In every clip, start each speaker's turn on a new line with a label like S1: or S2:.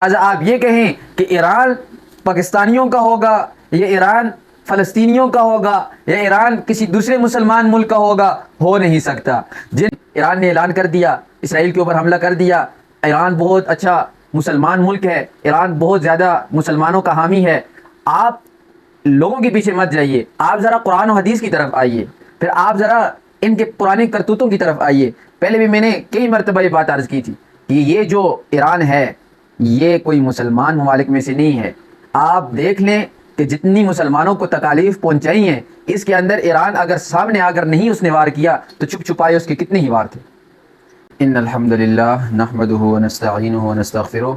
S1: آپ یہ کہیں کہ ایران پاکستانیوں کا ہوگا یا ایران فلسطینیوں کا ہوگا یا ایران کسی دوسرے مسلمان ملک کا ہوگا، ہو نہیں سکتا۔ جن ایران نے اعلان کر دیا، اسرائیل کے اوپر حملہ کر دیا، ایران بہت اچھا مسلمان ملک ہے، ایران بہت زیادہ مسلمانوں کا حامی ہے، آپ لوگوں کے پیچھے مت جائیے، آپ ذرا قرآن و حدیث کی طرف آئیے، پھر آپ ذرا ان کے پرانے کرتوتوں کی طرف آئیے۔ پہلے بھی میں نے کئی مرتبہ یہ بات عرض کی تھی کہ یہ جو ایران ہے یہ کوئی مسلمان ممالک میں سے نہیں ہے۔ آپ دیکھ لیں کہ جتنی مسلمانوں کو تکالیف پہنچائی ہیں، اس کے اندر ایران اگر سامنے آ کر نہیں اس نے وار کیا تو چھپ چھپائے اس کے کتنے ہی وار تھے۔ ان الحمدللہ نحمده ونستعینه ونستغفره،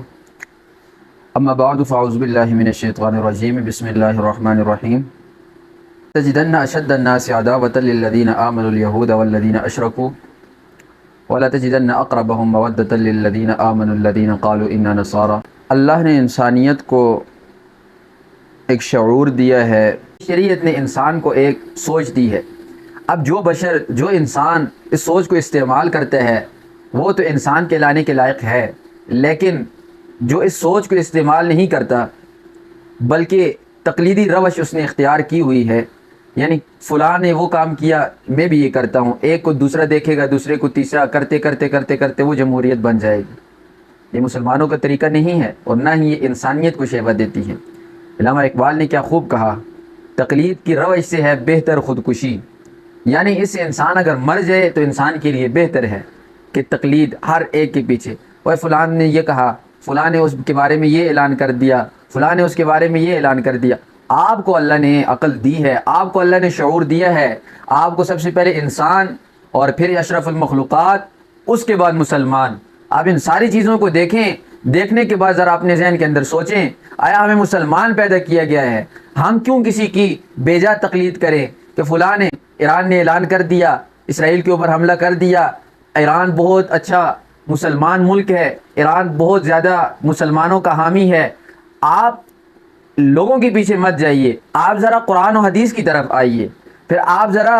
S1: اما بعد فاعوذ باللہ من الشیطان الرجیم، بسم اللہ الرحمن الرحیم۔ تجدن اشد الناس عداوة للذین آمنوا اليہود والذین اشرکوا ولا تجدن اقربهم مودة للذین آمنوا الذین قالوا انا نصارى۔ اللہ نے انسانیت کو ایک شعور دیا ہے، شریعت نے انسان کو ایک سوچ دی ہے۔ اب جو بشر، جو انسان اس سوچ کو استعمال کرتا ہے وہ تو انسان کے لانے کے لائق ہے، لیکن جو اس سوچ کو استعمال نہیں کرتا بلکہ تقلیدی روش اس نے اختیار کی ہوئی ہے، یعنی فلاں نے وہ کام کیا میں بھی یہ کرتا ہوں، ایک کو دوسرا دیکھے گا، دوسرے کو تیسرا، کرتے کرتے کرتے کرتے وہ جمہوریت بن جائے گی۔ یہ مسلمانوں کا طریقہ نہیں ہے اور نہ ہی یہ انسانیت کو شیوہ دیتی ہے۔ علامہ اقبال نے کیا خوب کہا، تقلید کی روش سے ہے بہتر خودکشی، یعنی اس سے انسان اگر مر جائے تو انسان کے لیے بہتر ہے کہ تقلید ہر ایک کے پیچھے، اور فلاں نے یہ کہا، فلاں نے اس کے بارے میں یہ اعلان کر دیا، فلاں نے اس کے بارے میں یہ اعلان کر دیا۔ آپ کو اللہ نے عقل دی ہے، آپ کو اللہ نے شعور دیا ہے، آپ کو سب سے پہلے انسان اور پھر اشرف المخلوقات، اس کے بعد مسلمان۔ آپ ان ساری چیزوں کو دیکھیں، دیکھنے کے بعد ذرا اپنے ذہن کے اندر سوچیں، آیا ہمیں مسلمان پیدا کیا گیا ہے، ہم کیوں کسی کی بیجا تقلید کریں کہ فلاں نے، ایران نے اعلان کر دیا، اسرائیل کے اوپر حملہ کر دیا، ایران بہت اچھا مسلمان ملک ہے، ایران بہت زیادہ مسلمانوں کا حامی ہے۔ آپ لوگوں کے پیچھے مت جائیے، آپ ذرا قرآن و حدیث کی طرف آئیے، پھر آپ ذرا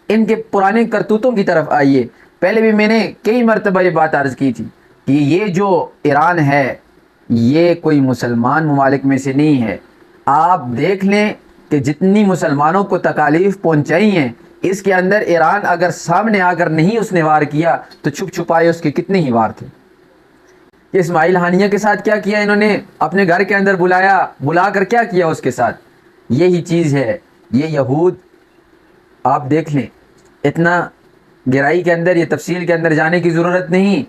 S1: ان کے پرانے کرتوتوں کی طرف آئیے۔ پہلے بھی میں نے کئی مرتبہ یہ بات عرض کی تھی کہ یہ جو ایران ہے یہ کوئی مسلمان ممالک میں سے نہیں ہے۔ آپ دیکھ لیں کہ جتنی مسلمانوں کو تکالیف پہنچائی ہیں، اس کے اندر ایران اگر سامنے آ کر نہیں اس نے وار کیا تو چھپ چھپائے اس کے کتنے ہی وار تھے۔ اسماعیل ہانیہ کے ساتھ کیا کیا انہوں نے، اپنے گھر کے اندر بلا کر کیا کیا اس کے ساتھ، یہی چیز ہے۔ یہ یہود آپ دیکھ لیں، اتنا گہرائی کے اندر، یہ تفصیل کے اندر جانے کی ضرورت نہیں،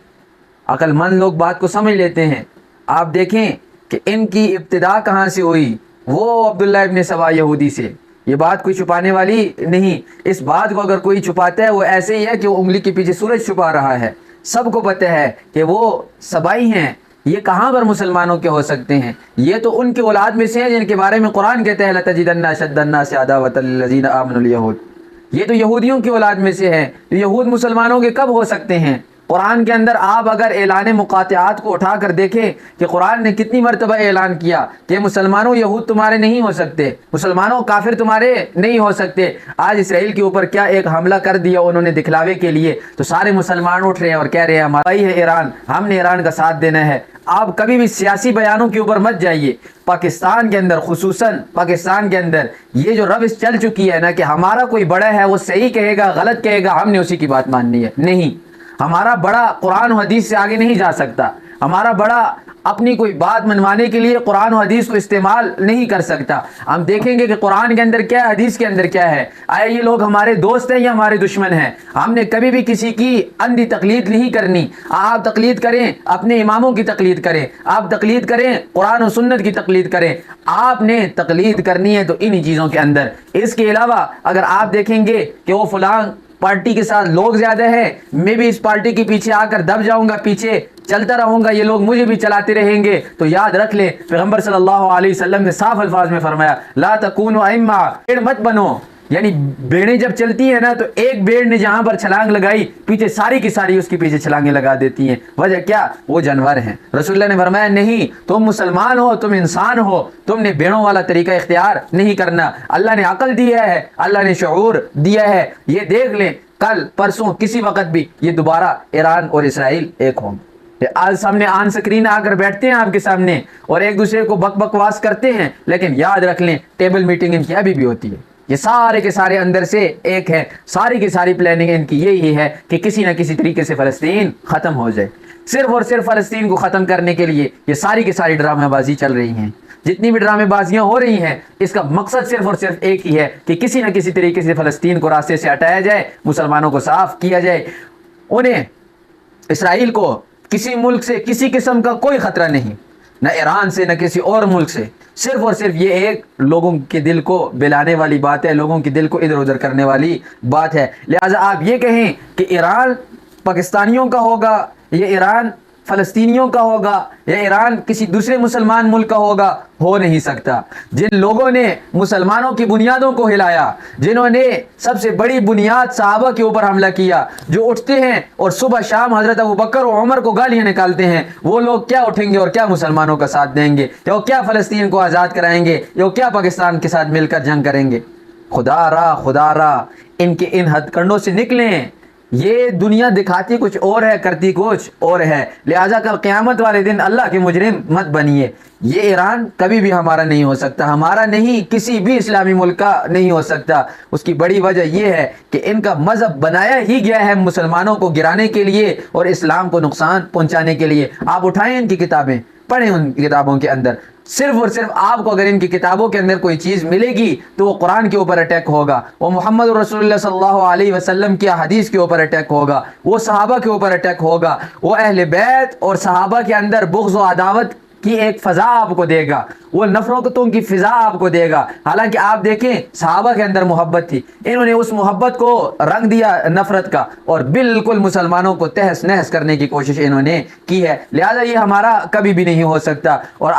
S1: عقل مند لوگ بات کو سمجھ لیتے ہیں۔ آپ دیکھیں کہ ان کی ابتدا کہاں سے ہوئی، وہ عبداللہ ابن سبا یہودی سے۔ یہ بات کوئی چھپانے والی نہیں، اس بات کو اگر کوئی چھپاتا ہے وہ ایسے ہی ہے کہ وہ انگلی کے پیچھے سورج چھپا رہا ہے۔ سب کو پتہ ہے کہ وہ سبائی ہیں، یہ کہاں پر مسلمانوں کے ہو سکتے ہیں؟ یہ تو ان کی اولاد میں سے ہیں جن کے بارے میں قرآن کہتا ہے لَتَجِدَنَّ أَشَدَّ النَّاسِ عَدَاوَةً لِلَّذِينَ آمَنُوا الْيَهُودَ۔ یہ تو یہودیوں کی اولاد میں سے ہیں، یہود مسلمانوں کے کب ہو سکتے ہیں؟ قرآن کے اندر آپ اگر اعلان مقاطعات کو اٹھا کر دیکھیں کہ قرآن نے کتنی مرتبہ اعلان کیا کہ مسلمانوں یہود تمہارے نہیں ہو سکتے، مسلمانوں کافر تمہارے نہیں ہو سکتے۔ آج اسرائیل کے اوپر کیا ایک حملہ کر دیا انہوں نے دکھلاوے کے لیے، تو سارے مسلمان اٹھ رہے ہیں اور کہہ رہے ہیں ہمارا ہی ہے ایران، ہم نے ایران کا ساتھ دینا ہے۔ آپ کبھی بھی سیاسی بیانوں کے اوپر مت جائیے۔ پاکستان کے اندر، خصوصاً پاکستان کے اندر یہ جو روش چل چکی ہے نا کہ ہمارا کوئی بڑا ہے وہ صحیح کہے گا غلط کہے گا، ہم نے اسی کی بات ماننی ہے، نہیں، ہمارا بڑا قرآن و حدیث سے آگے نہیں جا سکتا، ہمارا بڑا اپنی کوئی بات منوانے کے لیے قرآن و حدیث کو استعمال نہیں کر سکتا۔ ہم دیکھیں گے کہ قرآن کے اندر کیا ہے، حدیث کے اندر کیا ہے، آیا یہ لوگ ہمارے دوست ہیں یا ہمارے دشمن ہیں؟ ہم نے کبھی بھی کسی کی اندھی تقلید نہیں کرنی۔ آپ تقلید کریں، اپنے اماموں کی تقلید کریں، آپ تقلید کریں، قرآن و سنت کی تقلید کریں۔ آپ نے تقلید کرنی ہے تو انہی چیزوں کے اندر۔ اس کے علاوہ اگر آپ دیکھیں گے کہ وہ فلاں پارٹی کے ساتھ لوگ زیادہ ہیں، میں بھی اس پارٹی کے پیچھے آ کر دب جاؤں گا، پیچھے چلتا رہوں گا، یہ لوگ مجھے بھی چلاتے رہیں گے، تو یاد رکھ لیں پیغمبر صلی اللہ علیہ وسلم نے صاف الفاظ میں فرمایا لا تکونوا ائمہ، بھیڑ مت بنو۔ یعنی بھیڑیں جب چلتی ہیں نا تو ایک بھیڑ نے جہاں پر چھلانگ لگائی پیچھے ساری کی ساری اس کے پیچھے چھلانگیں لگا دیتی ہیں۔ وجہ کیا؟ وہ جانور ہیں۔ رسول اللہ نے فرمایا نہیں، تم مسلمان ہو، تم انسان ہو، تم نے بھیڑوں والا طریقہ اختیار نہیں کرنا۔ اللہ نے عقل دیا ہے، اللہ نے شعور دیا ہے۔ یہ دیکھ لیں کل پرسوں کسی وقت بھی یہ دوبارہ ایران اور اسرائیل ایک ہوں گے۔ آج سامنے آن سکرین آ کر بیٹھتے ہیں آپ کے سامنے اور ایک دوسرے کو بکواس کرتے ہیں، لیکن یاد رکھ لیں ٹیبل میٹنگ ان کی ابھی بھی ہوتی ہے. یہ سارے کے سارے اندر سے ایک ہے، ساری کی ساری پلاننگ ان کی یہی ہے کہ کسی نہ کسی طریقے سے فلسطین ختم ہو جائے. صرف اور صرف فلسطین کو ختم کرنے کے لیے یہ ساری کی ساری ڈرامہ بازی چل رہی ہیں. جتنی بھی ڈرامے بازیاں ہو رہی ہیں اس کا مقصد صرف اور صرف ایک ہی ہے کہ کسی نہ کسی طریقے سے فلسطین کو راستے سے ہٹایا جائے، مسلمانوں کو صاف کیا جائے. انہیں اسرائیل کو کسی ملک سے کسی قسم کا کوئی خطرہ نہیں، نہ ایران سے نہ کسی اور ملک سے. صرف اور صرف یہ ایک لوگوں کے دل کو بلانے والی بات ہے، لوگوں کے دل کو ادھر ادھر کرنے والی بات ہے. لہٰذا آپ یہ کہیں کہ ایران پاکستانیوں کا ہوگا، یا ایران فلسطینیوں کا ہوگا، یا ایران کسی دوسرے مسلمان ملک کا ہوگا، ہو نہیں سکتا. جن لوگوں نے مسلمانوں کی بنیادوں کو ہلایا، جنہوں نے سب سے بڑی بنیاد صحابہ کے اوپر حملہ کیا، جو اٹھتے ہیں اور صبح شام حضرت ابوبکر و عمر کو گالیاں نکالتے ہیں، وہ لوگ کیا اٹھیں گے اور کیا مسلمانوں کا ساتھ دیں گے، یا کیا فلسطین کو آزاد کرائیں گے، یا کیا پاکستان کے ساتھ مل کر جنگ کریں گے؟ خدا را ان کے ان ہتھ کنڈوں سے نکلیں. یہ دنیا دکھاتی کچھ اور ہے، کرتی کچھ اور ہے. لہٰذا کل قیامت والے دن اللہ کے مجرم مت بنیے. یہ ایران کبھی بھی ہمارا نہیں ہو سکتا، ہمارا نہیں، کسی بھی اسلامی ملک کا نہیں ہو سکتا. اس کی بڑی وجہ یہ ہے کہ ان کا مذہب بنایا ہی گیا ہے مسلمانوں کو گرانے کے لیے اور اسلام کو نقصان پہنچانے کے لیے. آپ اٹھائیں ان کی کتابیں، پڑھیں ان کتابوں کے اندر. صرف اور صرف آپ کو اگر ان کی کتابوں کے اندر کوئی چیز ملے گی تو وہ قرآن کے اوپر اٹیک ہوگا، وہ محمد رسول اللہ صلی اللہ علیہ وسلم کی حدیث کے اوپر اٹیک ہوگا، وہ صحابہ کے اوپر اٹیک ہوگا، وہ اہل بیت اور صحابہ کے اندر بغض و عداوت کی ایک فضا آپ کو دے گا، وہ نفرتوں کی فضا آپ کو دے گا. حالانکہ آپ دیکھیں صحابہ کے اندر محبت تھی، انہوں نے اس محبت کو رنگ دیا نفرت کا اور بالکل مسلمانوں کو تہس نہس کرنے کی کوشش انہوں نے کی ہے. لہذا یہ ہمارا کبھی بھی نہیں ہو سکتا. اور